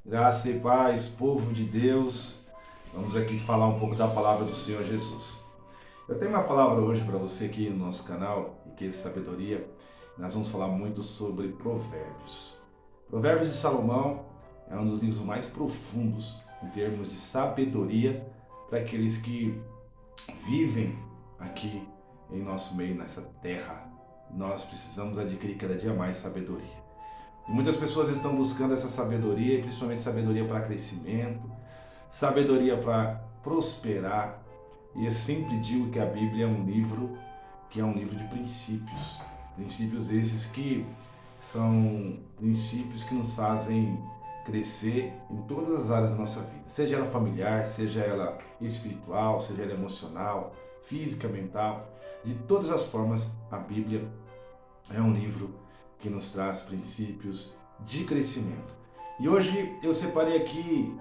Graça e paz, povo de Deus. Vamos aqui falar um pouco da palavra do Senhor Jesus. Eu tenho uma palavra hoje para você aqui no nosso canal, que é Sabedoria. Nós vamos falar muito sobre Provérbios. Provérbios de Salomão é um dos livros mais profundos em termos de sabedoria para aqueles que vivem aqui em nosso meio, nessa terra. Nós precisamos adquirir cada dia mais sabedoria. E muitas pessoas estão buscando essa sabedoria, principalmente sabedoria para crescimento, sabedoria para prosperar. E eu sempre digo que a Bíblia é um livro que é um livro de princípios. Princípios esses que são princípios que nos fazem crescer em todas as áreas da nossa vida. Seja ela familiar, seja ela espiritual, seja ela emocional, física, mental. De todas as formas, a Bíblia é um livro que nos traz princípios de crescimento. E hoje eu separei aqui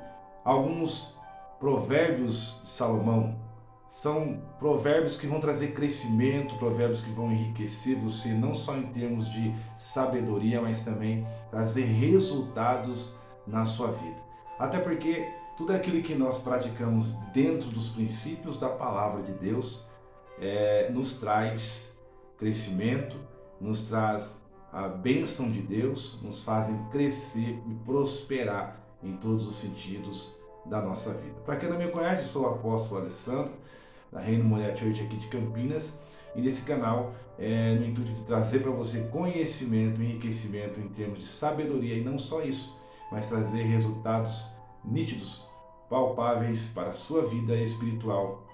alguns provérbios de Salomão. São provérbios que vão trazer crescimento, provérbios que vão enriquecer você, não só em termos de sabedoria, mas também trazer resultados na sua vida. Até porque tudo aquilo que nós praticamos dentro dos princípios da palavra de Deus nos traz crescimento, nos traz a bênção de Deus, nos fazem crescer e prosperar em todos os sentidos da nossa vida. Para quem não me conhece, sou o apóstolo Alessandro, da Reino Mulher Church aqui de Campinas, e nesse canal no intuito de trazer para você conhecimento e enriquecimento em termos de sabedoria, e não só isso, mas trazer resultados nítidos, palpáveis para a sua vida espiritual,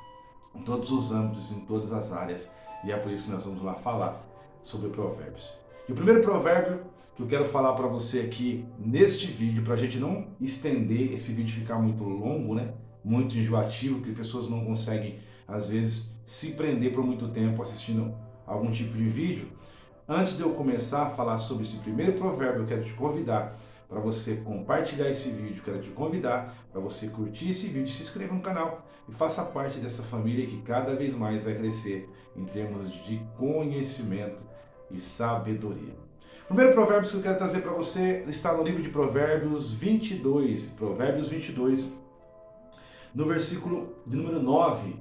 em todos os âmbitos, em todas as áreas, e é por isso que nós vamos lá falar sobre provérbios. E o primeiro provérbio que eu quero falar para você aqui neste vídeo, para a gente não estender esse vídeo ficar muito longo, né? Muito enjoativo, que pessoas não conseguem, às vezes, se prender por muito tempo assistindo algum tipo de vídeo. Antes de eu começar a falar sobre esse primeiro provérbio, eu quero te convidar para você compartilhar esse vídeo, quero te convidar para você curtir esse vídeo, se inscreva no canal e faça parte dessa família que cada vez mais vai crescer em termos de conhecimento e sabedoria. O primeiro provérbio que eu quero trazer para você está no livro de Provérbios 22, Provérbios 22, no versículo de número 9.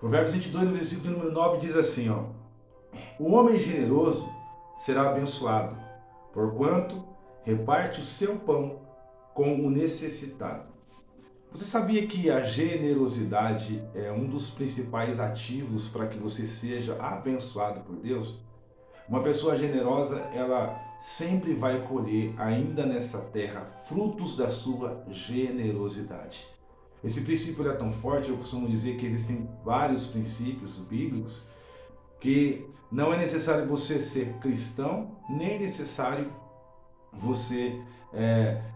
Provérbios 22, no versículo de número 9, diz assim, ó: O homem generoso será abençoado, porquanto reparte o seu pão com o necessitado. Você sabia que a generosidade é um dos principais ativos para que você seja abençoado por Deus? Uma pessoa generosa, ela sempre vai colher, ainda nessa terra, frutos da sua generosidade. Esse princípio é tão forte, eu costumo dizer que existem vários princípios bíblicos que não é necessário você ser cristão, nem necessário você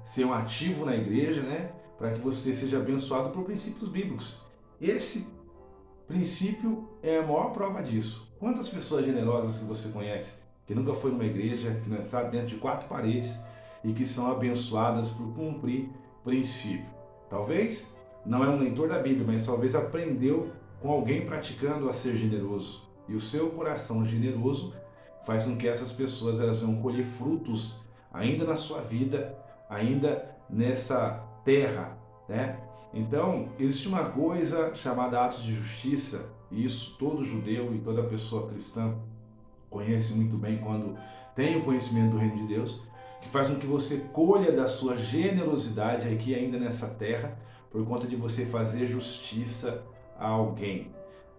ser um ativo na igreja, né, para que você seja abençoado por princípios bíblicos. Esse princípio é a maior prova disso. Quantas pessoas generosas que você conhece, que nunca foi numa igreja, que não está dentro de quatro paredes e que são abençoadas por cumprir princípio? Talvez não é um leitor da Bíblia, mas talvez aprendeu com alguém praticando a ser generoso. E o seu coração generoso faz com que essas pessoas elas venham colher frutos ainda na sua vida, ainda nessa terra, né? Então, existe uma coisa chamada atos de justiça, e isso todo judeu e toda pessoa cristã conhece muito bem quando tem o conhecimento do reino de Deus, que faz com que você colha da sua generosidade aqui ainda nessa terra, por conta de você fazer justiça a alguém.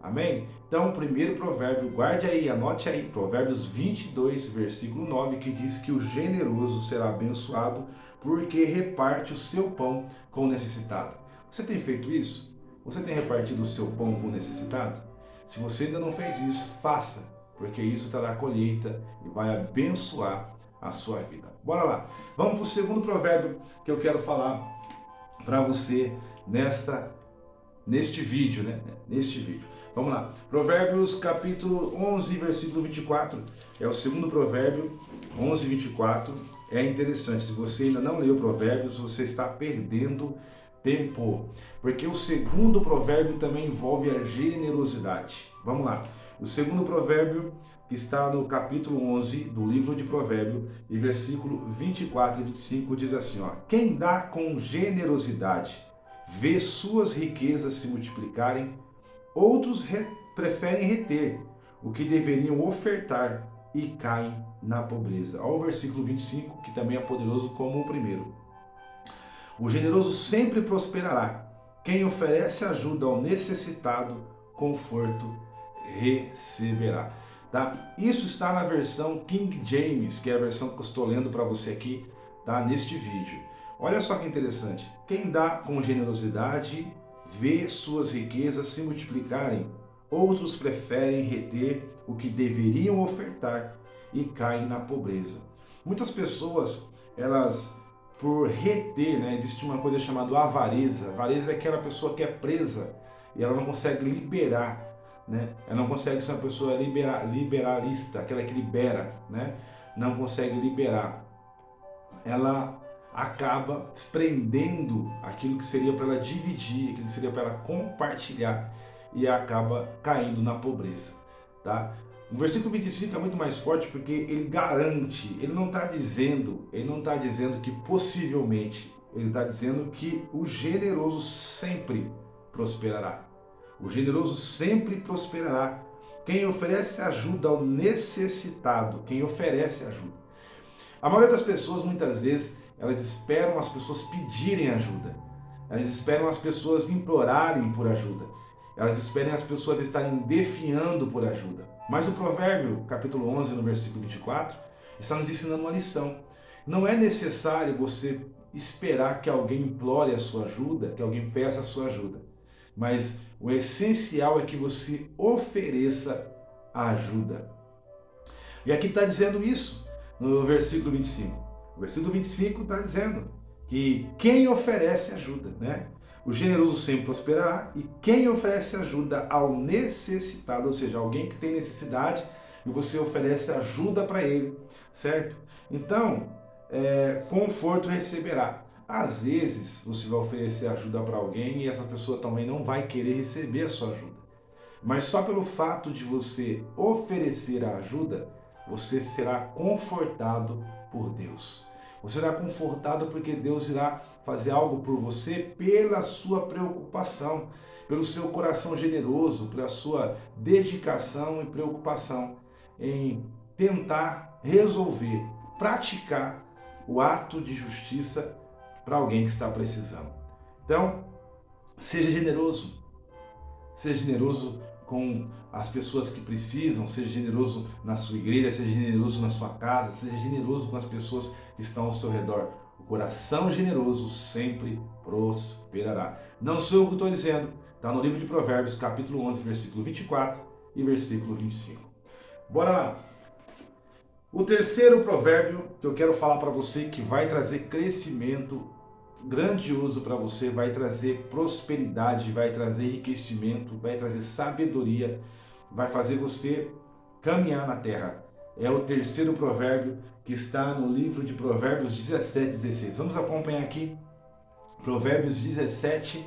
Amém? Então, o primeiro provérbio, guarde aí, anote aí, Provérbios 22, versículo 9, que diz que o generoso será abençoado porque reparte o seu pão com o necessitado. Você tem feito isso? Você tem repartido o seu pão com o necessitado? Se você ainda não fez isso, faça, porque isso trará colheita e vai abençoar a sua vida. Bora lá. Vamos para o segundo provérbio que eu quero falar para você neste vídeo, né? Neste vídeo. Vamos lá. Provérbios capítulo 11, versículo 24. É o segundo provérbio, 11, 24. É interessante. Se você ainda não leu Provérbios, você está perdendo tempo, porque o segundo provérbio também envolve a generosidade. Vamos lá. O segundo provérbio, que está no capítulo 11 do livro de Provérbios, e versículo 24 e 25, diz assim, ó: quem dá com generosidade vê suas riquezas se multiplicarem, outros preferem reter o que deveriam ofertar e caem na pobreza. Olha o versículo 25, que também é poderoso como o primeiro. O generoso sempre prosperará. Quem oferece ajuda ao necessitado, conforto receberá. Tá? Isso está na versão King James, que é a versão que eu estou lendo para você aqui, tá? Neste vídeo. Olha só que interessante. Quem dá com generosidade vê suas riquezas se multiplicarem. Outros preferem reter o que deveriam ofertar e caem na pobreza. Muitas pessoas, elas, por reter, né, existe uma coisa chamada avareza. Avareza é aquela pessoa que é presa e ela não consegue liberar, né? Ela não consegue ser uma pessoa liberalista, aquela que libera, né? Não consegue liberar. Ela acaba prendendo aquilo que seria para ela dividir, aquilo que seria para ela compartilhar, e acaba caindo na pobreza, tá? O versículo 25 é muito mais forte porque ele garante, ele não está dizendo que possivelmente, ele está dizendo que o generoso sempre prosperará. O generoso sempre prosperará. Quem oferece ajuda ao necessitado, quem oferece ajuda. A maioria das pessoas, muitas vezes, elas esperam as pessoas pedirem ajuda. Elas esperam as pessoas implorarem por ajuda. Elas esperam as pessoas estarem definhando por ajuda. Mas o provérbio, capítulo 11, no versículo 24, está nos ensinando uma lição. Não é necessário você esperar que alguém implore a sua ajuda, que alguém peça a sua ajuda. Mas o essencial é que você ofereça a ajuda. E aqui está dizendo isso no versículo 25. O versículo 25 está dizendo que quem oferece ajuda, né? O generoso sempre prosperará, e quem oferece ajuda ao necessitado, ou seja, alguém que tem necessidade, e você oferece ajuda para ele, certo? Então, conforto receberá. Às vezes, você vai oferecer ajuda para alguém e essa pessoa também não vai querer receber a sua ajuda. Mas só pelo fato de você oferecer a ajuda, você será confortado por Deus. Você será confortado porque Deus irá fazer algo por você pela sua preocupação, pelo seu coração generoso, pela sua dedicação e preocupação em tentar resolver, praticar o ato de justiça para alguém que está precisando. Então, seja generoso. Seja generoso com as pessoas que precisam, seja generoso na sua igreja, seja generoso na sua casa, seja generoso com as pessoas que estão ao seu redor. O coração generoso sempre prosperará. Não sou eu que estou dizendo, está no livro de Provérbios, capítulo 11, versículo 24 e versículo 25. Bora lá! O terceiro provérbio que eu quero falar para você, que vai trazer crescimento grandioso para você, vai trazer prosperidade, vai trazer enriquecimento, vai trazer sabedoria, vai fazer você caminhar na terra. É o terceiro provérbio que está no livro de Provérbios 17, 16. Vamos acompanhar aqui Provérbios 17,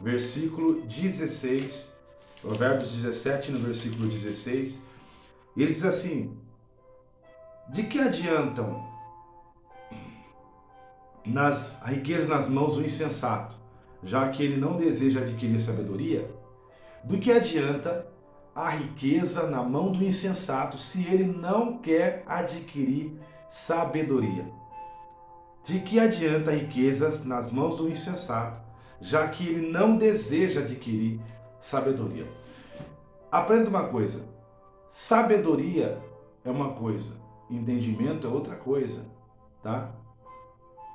versículo 16. Provérbios 17, no versículo 16. Ele diz assim: de que adiantam nas riquezas nas mãos do insensato, já que ele não deseja adquirir sabedoria? Do que adianta a riqueza na mão do insensato se ele não quer adquirir sabedoria? De que adianta riquezas nas mãos do insensato, já que ele não deseja adquirir sabedoria? Aprenda uma coisa: sabedoria é uma coisa, entendimento é outra coisa, tá?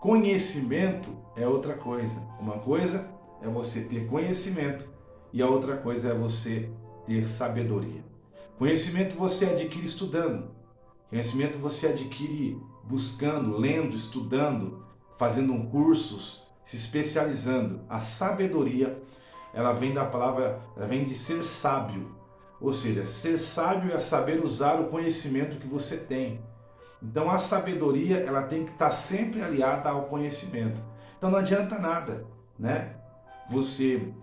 Conhecimento é outra coisa. Uma coisa é você ter conhecimento e a outra coisa é você ter sabedoria. Conhecimento você adquire estudando. Conhecimento você adquire buscando, lendo, estudando, fazendo cursos, se especializando. A sabedoria, ela vem da palavra, ela vem de ser sábio. Ou seja, ser sábio é saber usar o conhecimento que você tem. Então a sabedoria, ela tem que estar sempre aliada ao conhecimento. Então não adianta nada, né? Você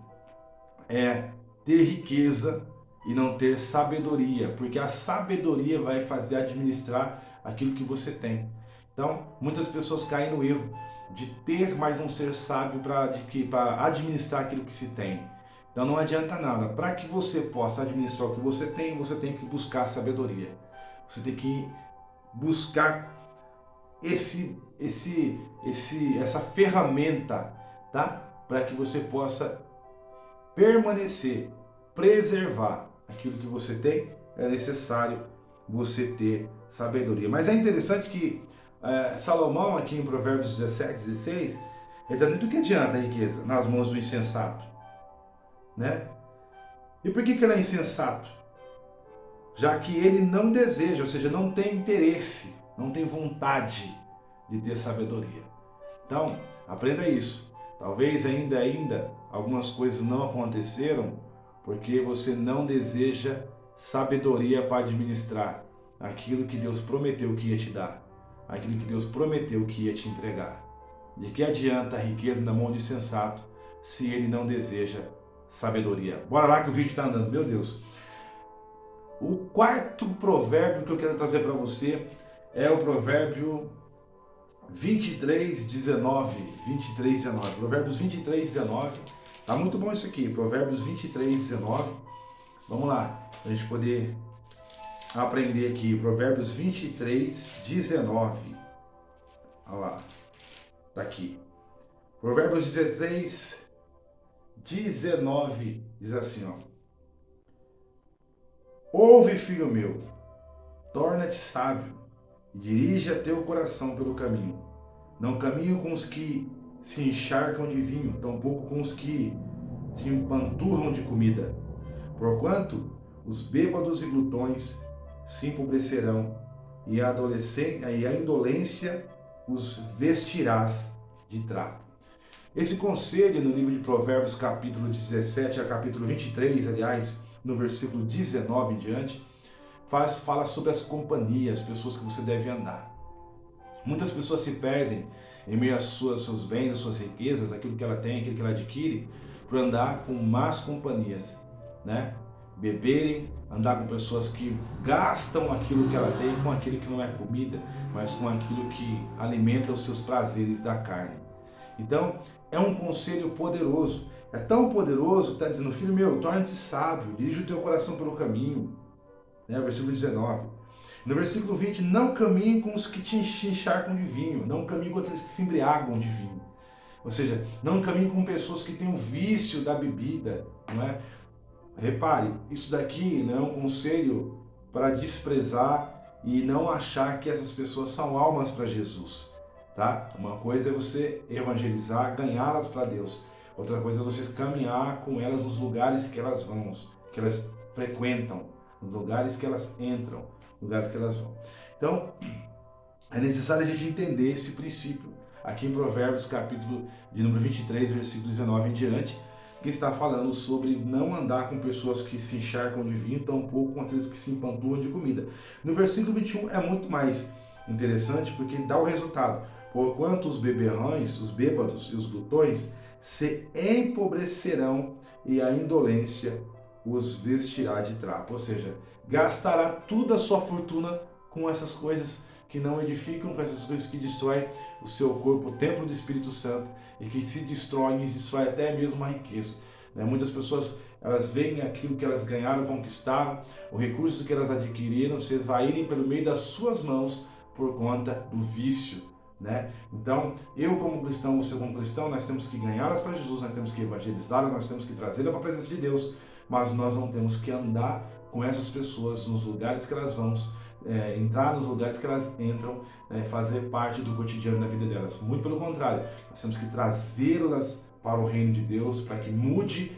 ter riqueza e não ter sabedoria, porque a sabedoria vai fazer administrar aquilo que você tem. Então, muitas pessoas caem no erro de ter, mas não ser sábio para administrar aquilo que se tem. Então não adianta nada. Para que você possa administrar o que você tem que buscar sabedoria. Você tem que buscar essa ferramenta, tá? Para que você possa permanecer, preservar aquilo que você tem, é necessário você ter sabedoria. Mas é interessante que Salomão, aqui em Provérbios 17, 16, ele está dizendo: do que adianta a riqueza nas mãos do insensato? Né? E por que ele é insensato? Já que ele não deseja, ou seja, não tem interesse, não tem vontade de ter sabedoria. Então, aprenda isso. Talvez ainda algumas coisas não aconteceram porque você não deseja sabedoria para administrar aquilo que Deus prometeu que ia te dar, aquilo que Deus prometeu que ia te entregar. De que adianta a riqueza na mão de insensato se ele não deseja sabedoria? Bora lá que o vídeo está andando, meu Deus. O quarto provérbio que eu quero trazer para você é o provérbio 23:19. Provérbios 23:19. Tá muito bom isso aqui, Provérbios 23:19. Vamos lá, para a gente poder aprender aqui. Provérbios 23:19. Olha lá, tá aqui. Provérbios 16:19 diz assim, ó: ouve, filho meu, torna-te sábio, e dirija teu coração pelo caminho. Não caminho com os que se encharcam de vinho, tampouco com os que se empanturram de comida. Porquanto os bêbados e glutões se empobrecerão, e a indolência os vestirás de trapo. Esse conselho no livro de Provérbios, capítulo 17 a capítulo 23, aliás, no versículo 19 em diante, fala sobre as companhias, as pessoas que você deve andar. Muitas pessoas se perdem em meio às seus bens, às suas riquezas, aquilo que ela tem, aquilo que ela adquire, por andar com más companhias, né? Beberem, andar com pessoas que gastam aquilo que ela tem com aquilo que não é comida, mas com aquilo que alimenta os seus prazeres da carne. Então, é um conselho poderoso. É tão poderoso que está dizendo: filho meu, torne-te sábio, dirige o teu coração pelo caminho. Né? Versículo 19. No versículo 20, não caminhe com os que te encharcam de vinho, não caminhe com aqueles que se embriagam de vinho. Ou seja, não caminhe com pessoas que têm o vício da bebida, não é? Repare, isso daqui não é um conselho para desprezar e não achar que essas pessoas são almas para Jesus, tá? Uma coisa é você evangelizar, ganhá-las para Deus. Outra coisa é você caminhar com elas nos lugares que elas vão, que elas frequentam, nos lugares que elas entram, lugares que elas vão. Então, é necessário a gente entender esse princípio. Aqui em Provérbios, capítulo de número 23, versículo 19 em diante, que está falando sobre não andar com pessoas que se encharcam de vinho, tampouco com aqueles que se empanturram de comida. No versículo 21 é muito mais interessante porque dá o resultado. Porquanto os beberrões, os bêbados e os glutões se empobrecerão e a indolência os vestirá de trapo. Ou seja, gastará toda a sua fortuna com essas coisas que não edificam, com essas coisas que destroem o seu corpo, o templo do Espírito Santo, e que se destroem e destrói até mesmo a riqueza. Muitas pessoas, elas veem aquilo que elas ganharam, conquistaram, o recurso que elas adquiriram, se esvaírem pelo meio das suas mãos por conta do vício. Então, eu como cristão, você como cristão, nós temos que ganhá-las para Jesus, nós temos que evangelizá-las, nós temos que trazê-las para a presença de Deus, mas nós não temos que andar com essas pessoas nos lugares que elas vão, entrar nos lugares que elas entram, fazer parte do cotidiano da vida delas. Muito pelo contrário, nós temos que trazê-las para o reino de Deus, para que mude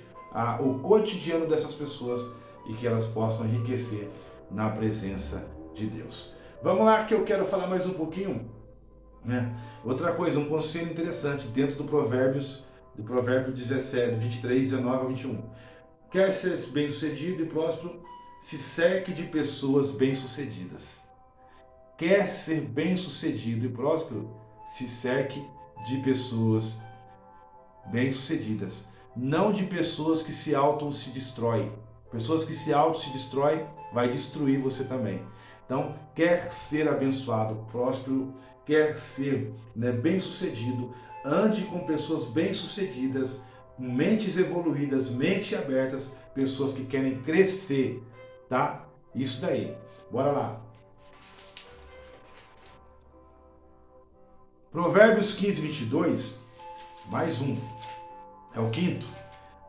o cotidiano dessas pessoas e que elas possam enriquecer na presença de Deus. Vamos lá que eu quero falar mais um pouquinho. Outra coisa, um conselho interessante dentro do provérbio 17, 23, 19 a 21. Quer ser bem-sucedido e próspero? Se cerque de pessoas bem-sucedidas. Quer ser bem-sucedido e próspero? Se cerque de pessoas bem-sucedidas. Não de pessoas que se destroem. Pessoas que se destroem, vai destruir você também. Então, quer ser abençoado, próspero, quer ser, bem-sucedido, ande com pessoas bem-sucedidas, mentes evoluídas, mentes abertas, pessoas que querem crescer, tá? Isso daí. Bora lá. Provérbios 15, 22, mais um. É o quinto.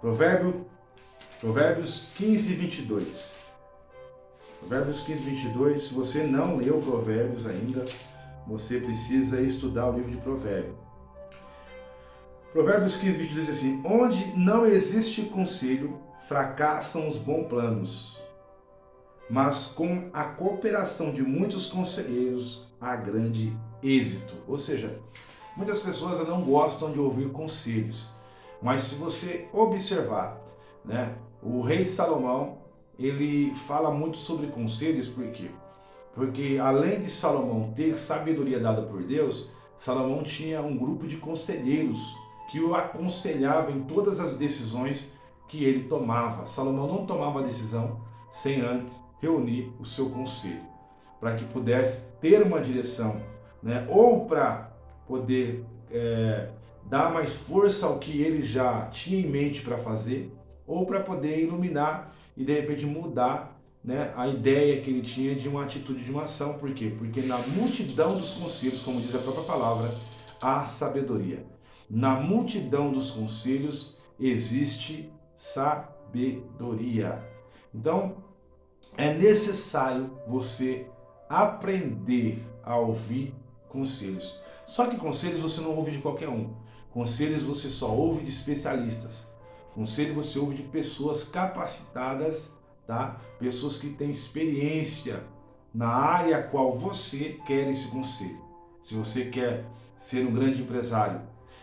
Provérbios 15, 22. Provérbios 15, 22. Se você não leu Provérbios ainda, você precisa estudar o livro de Provérbios. Provérbios 15, 22 diz assim: onde não existe conselho, fracassam os bons planos, mas com a cooperação de muitos conselheiros há grande êxito. Ou seja, muitas pessoas não gostam de ouvir conselhos, mas se você observar, o rei Salomão, ele fala muito sobre conselhos, por quê? Porque além de Salomão ter sabedoria dada por Deus, Salomão tinha um grupo de conselheiros que o aconselhava em todas as decisões que ele tomava. Salomão não tomava decisão sem antes reunir o seu conselho, para que pudesse ter uma direção, ou para poder dar mais força ao que ele já tinha em mente para fazer, ou para poder iluminar e de repente mudar, a ideia que ele tinha de uma atitude, de uma ação. Por quê? Porque na multidão dos conselhos, como diz a própria palavra, há sabedoria. Na multidão dos conselhos existe sabedoria. Então, é necessário você aprender a ouvir conselhos. Só que conselhos você não ouve de qualquer um. Conselhos você só ouve de especialistas. Conselho você ouve de pessoas capacitadas, tá? Pessoas que têm experiência na área a qual você quer esse conselho. Se você quer ser um grande empresário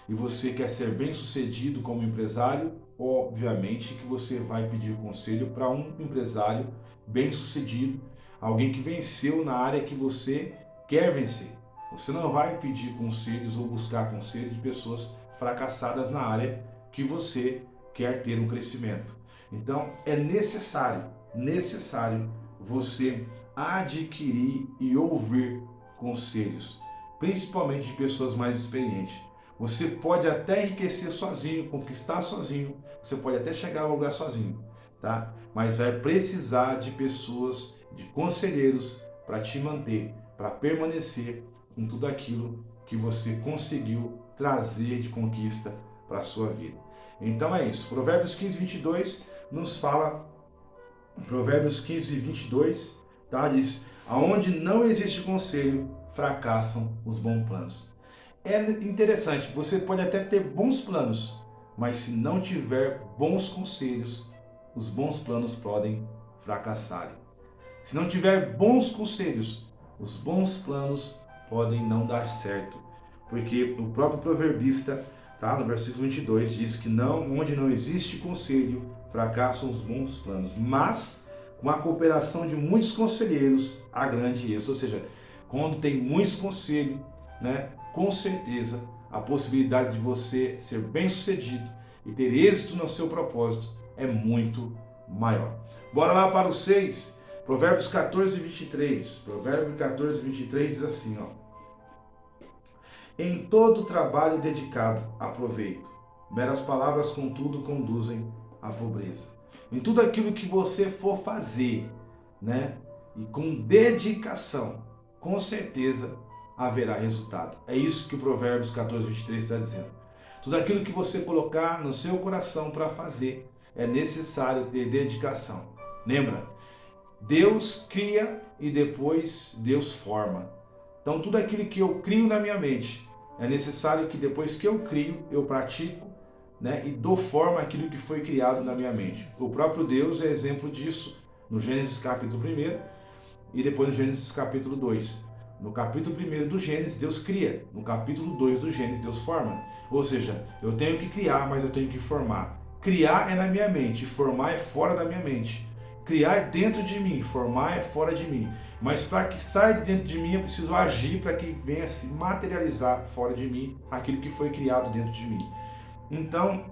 e você quer ser bem-sucedido como empresário, obviamente que você vai pedir conselho para um empresário bem-sucedido, alguém que venceu na área que você quer vencer. Você não vai pedir conselhos ou buscar conselhos de pessoas fracassadas na área que você quer ter um crescimento. Então, é necessário você adquirir e ouvir conselhos, principalmente de pessoas mais experientes. Você pode até enriquecer sozinho, conquistar sozinho, você pode até chegar ao lugar sozinho, tá? Mas vai precisar de pessoas, de conselheiros para te manter, para permanecer com tudo aquilo que você conseguiu trazer de conquista para a sua vida. Então é isso. Provérbios 15, 22 nos fala, Provérbios 15, 22, tá? Diz: aonde não existe conselho, fracassam os bons planos. É interessante, você pode até ter bons planos, mas se não tiver bons conselhos, os bons planos podem fracassar. Se não tiver bons conselhos, os bons planos podem não dar certo. Porque o próprio proverbista, tá, no versículo 22, diz que onde não existe conselho, fracassam os bons planos. Mas, com a cooperação de muitos conselheiros, há grande êxito. Ou seja, quando tem muitos conselhos, com certeza a possibilidade de você ser bem-sucedido e ter êxito no seu propósito é muito maior. Bora lá para o 6, Provérbios 14, 23. Provérbios 14, 23 diz assim, ó: em todo trabalho dedicado há proveito, meras palavras contudo conduzem à pobreza. Em tudo aquilo que você for fazer, e com dedicação, com certeza haverá resultado. É isso que o Provérbios 14, 23 está dizendo. Tudo aquilo que você colocar no seu coração para fazer, é necessário ter dedicação. Lembra? Deus cria e depois Deus forma. Então tudo aquilo que eu crio na minha mente, é necessário que depois que eu crio, eu pratico, e dou forma àquilo que foi criado na minha mente. O próprio Deus é exemplo disso no Gênesis capítulo 1 e depois no Gênesis capítulo 2. No capítulo 1 do Gênesis, Deus cria. No capítulo 2 do Gênesis, Deus forma. Ou seja, eu tenho que criar, mas eu tenho que formar. Criar é na minha mente, formar é fora da minha mente. Criar é dentro de mim, formar é fora de mim. Mas para que saia de dentro de mim, eu preciso agir para que venha se materializar fora de mim aquilo que foi criado dentro de mim. Então,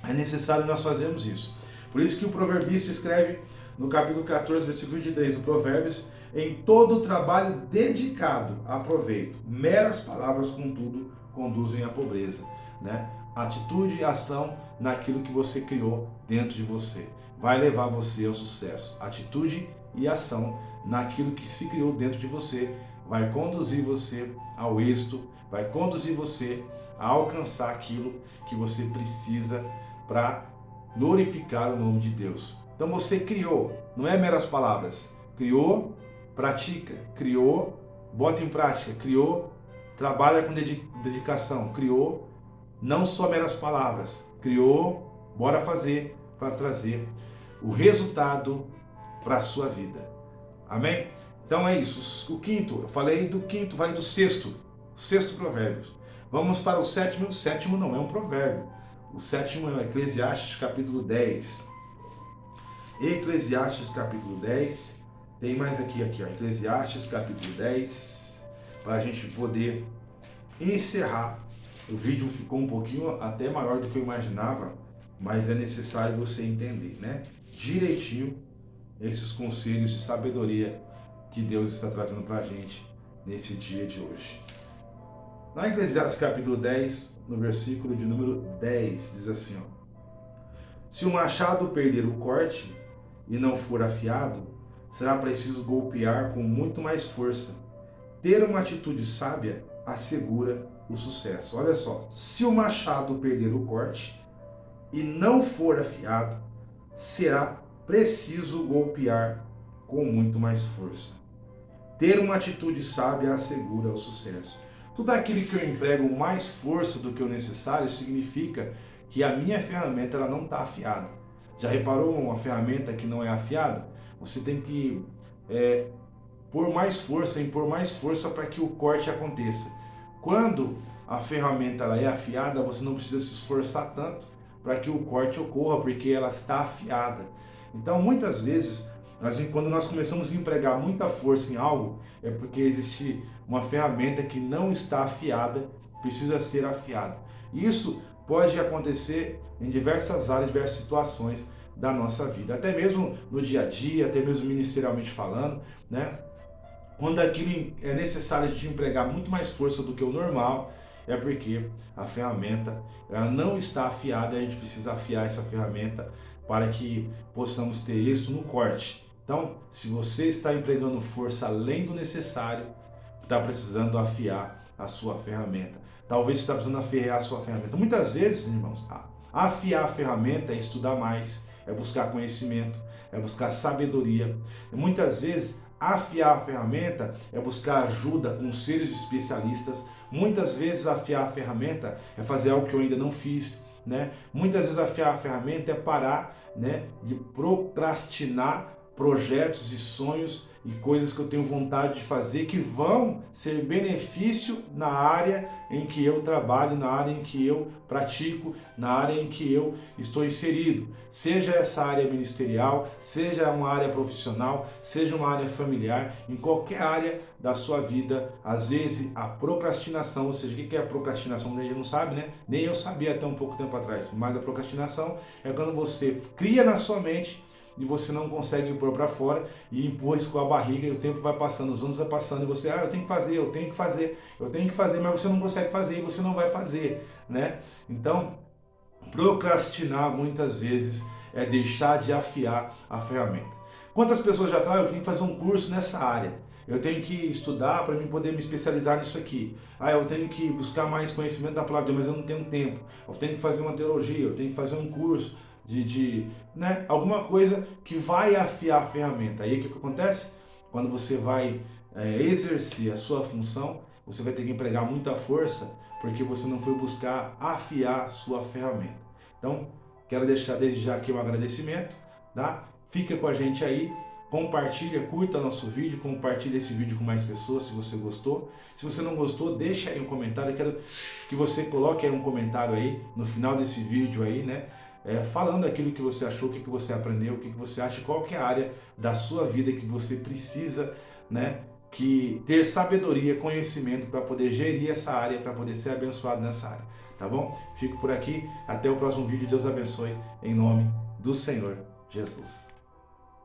é necessário nós fazermos isso. Por isso que o proverbista escreve no capítulo 14, versículo 23 do Provérbios: em todo trabalho dedicado há proveito, meras palavras, contudo, conduzem à pobreza. Né? Atitude e ação naquilo que você criou dentro de você vai levar você ao sucesso. Atitude e ação naquilo que se criou dentro de você vai conduzir você ao êxito, vai conduzir você a alcançar aquilo que você precisa para glorificar o nome de Deus. Então você criou, não é meras palavras, criou, pratica, criou, bota em prática, criou, trabalha com dedicação, criou, não só meras palavras, criou, bora fazer para trazer o resultado para a sua vida. Amém? Então é isso. O quinto, eu falei do quinto, vai do sexto provérbio. Vamos para o sétimo. O sétimo não é um provérbio. O sétimo é Eclesiastes capítulo 10. Eclesiastes capítulo 10. Tem mais aqui, ó. Eclesiastes capítulo 10. Para a gente poder encerrar. O vídeo ficou um pouquinho até maior do que eu imaginava, mas é necessário você entender, né? Direitinho esses conselhos de sabedoria que Deus está trazendo para a gente nesse dia de hoje. Na Eclesiastes capítulo 10, no versículo de número 10, diz assim, ó: se o machado perder o corte e não for afiado, será preciso golpear com muito mais força. Ter uma atitude sábia assegura o sucesso. Olha só, se o machado perder o corte e não for afiado, será preciso golpear com muito mais força. Ter uma atitude sábia assegura o sucesso. Tudo aquilo que eu emprego mais força do que o necessário significa que a minha ferramenta ela não está afiada. Já reparou uma ferramenta que não é afiada? Você tem que impor mais força para que o corte aconteça. Quando a ferramenta ela é afiada, você não precisa se esforçar tanto para que o corte ocorra, porque ela está afiada. Então, muitas vezes, quando nós começamos a empregar muita força em algo, é porque existe uma ferramenta que não está afiada, precisa ser afiada. Isso pode acontecer em diversas áreas, diversas situações da nossa vida, até mesmo no dia a dia, até mesmo ministerialmente falando, né? Quando aquilo é necessário de empregar muito mais força do que o normal, é porque a ferramenta ela não está afiada, a gente precisa afiar essa ferramenta para que possamos ter êxito no corte. Então, se você está empregando força além do necessário, está precisando afiar a sua ferramenta. Talvez você está precisando afiar a sua ferramenta. Muitas vezes, irmãos, afiar a ferramenta é estudar mais, é buscar conhecimento, é buscar sabedoria. E muitas vezes, afiar a ferramenta é buscar ajuda, conselhos de especialistas. Muitas vezes afiar a ferramenta é fazer algo que eu ainda não fiz, né? Muitas vezes afiar a ferramenta é parar, né, de procrastinar projetos e sonhos e coisas que eu tenho vontade de fazer que vão ser benefício na área em que eu trabalho, na área em que eu pratico, na área em que eu estou inserido. Seja essa área ministerial, seja uma área profissional, seja uma área familiar, em qualquer área da sua vida, às vezes a procrastinação, ou seja, o que é a procrastinação? A gente não sabe, né? Nem eu sabia até um pouco tempo atrás, mas a procrastinação é quando você cria na sua mente e você não consegue pôr para fora e empurra isso com a barriga e o tempo vai passando, os anos vai passando e você, eu tenho que fazer, eu tenho que fazer, eu tenho que fazer, mas você não consegue fazer e você não vai fazer, né? Então, procrastinar muitas vezes é deixar de afiar a ferramenta. Quantas pessoas já falam, eu tenho que fazer um curso nessa área, eu tenho que estudar para mim poder me especializar nisso aqui, eu tenho que buscar mais conhecimento da palavra de Deus, mas eu não tenho tempo, eu tenho que fazer uma teologia, eu tenho que fazer um curso, né, alguma coisa que vai afiar a ferramenta. Aí o que acontece? Quando você vai exercer a sua função, você vai ter que empregar muita força, porque você não foi buscar afiar a sua ferramenta. Então, quero deixar desde já aqui um agradecimento, tá? Fica com a gente aí, compartilha, curta nosso vídeo, compartilha esse vídeo com mais pessoas se você gostou. Se você não gostou, deixa aí um comentário, eu quero que você coloque aí um comentário aí no final desse vídeo aí, né? Falando aquilo que você achou, o que você aprendeu, o que você acha, qual que é a área da sua vida que você precisa, né, que ter sabedoria, conhecimento para poder gerir essa área, para poder ser abençoado nessa área, tá bom? Fico por aqui, até o próximo vídeo, Deus abençoe, em nome do Senhor Jesus.